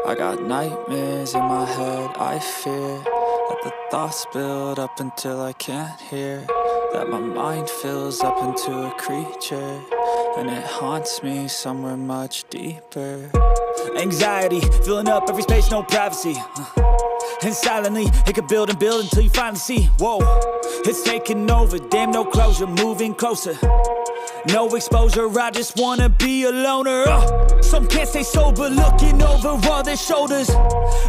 I got nightmares in my head, I fear that the thoughts build up until I can't hear, that my mind fills up into a creature, and it haunts me somewhere much deeper. Anxiety, filling up every space, no privacy. And silently, it could build and build until you finally see, whoa, it's taking over, damn no closure, moving closer. No exposure, I just wanna be a loner. Some can't stay sober, looking over all their shoulders,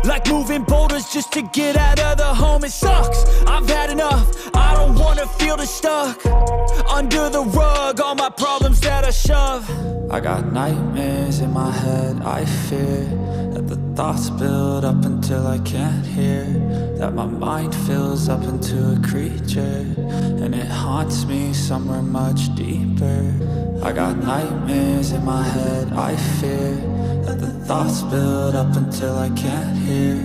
like moving boulders just to get out of the home. It sucks, I've had enough, I don't wanna feel the stuck under the rug, all my problems that I shove. I got nightmares in my head, I fear that the thoughts build up until I can't hear, that my mind fills up into a creature, and it haunts me somewhere much deeper. I got nightmares in my head, I fear that the thoughts build up until I can't hear,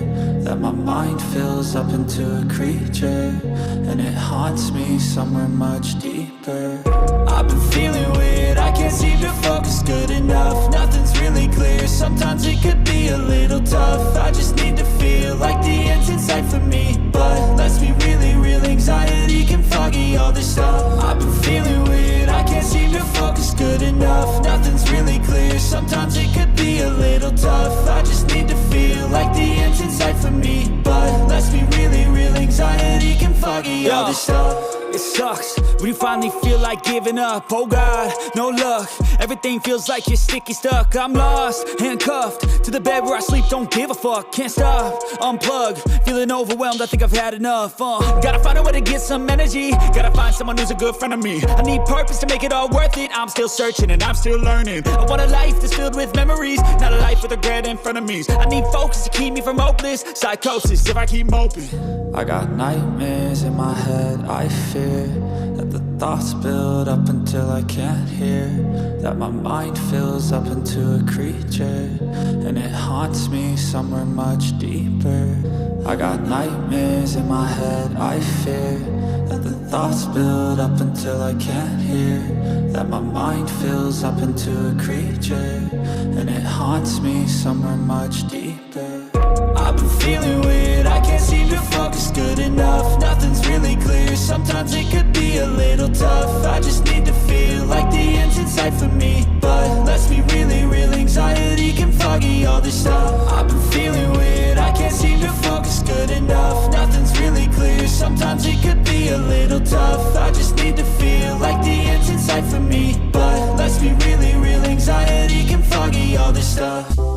that my mind fills up into a creature, and it haunts me somewhere much deeper. I've been feeling weird, I can't seem to focus good enough, nothing's really clear, sometimes it could be a little tough. I just need to feel like the end's in sight for me, but let's be really real, anxiety can foggy all this stuff. I've been feeling weird, I can't seem to focus good enough, nothing's really clear, sometimes it could be a little tough. I just need to feel like the end's in sight for me, but let's be really real, anxiety can foggy all this stuff. It sucks when you finally feel like giving up. Oh God, no luck, everything feels like you're sticky stuck. I'm lost, handcuffed to the bed where I sleep, don't give a fuck. Can't stop, unplug, feeling overwhelmed, I think I've had enough. Gotta find a way to get some energy, gotta find someone who's a good friend of me. I need purpose to make it all worth it, I'm still searching and I'm still learning. I want a life that's filled with memories, not a life with regret in front of me. I need focus to keep me from hopeless psychosis if I keep moping. I got nightmares in my head, I fear that the thoughts build up until I can't hear, that my mind fills up into a creature, and it haunts me somewhere much deeper. I got nightmares in my head, I fear that the thoughts build up until I can't hear, that my mind fills up into a creature, and it haunts me somewhere much deeper. I've been feeling weird, I can't seem to focus good enough, nothing's really clear, sometimes it could be a little tough. I just need to feel like the end's in sight for me, but let's be really real, anxiety can foggy all this stuff. I've been feeling weird, I can't seem to focus good enough, nothing's really clear, sometimes it could be a little tough. I just need to feel like the end's in sight for me, but let's be really real, anxiety can foggy all this stuff.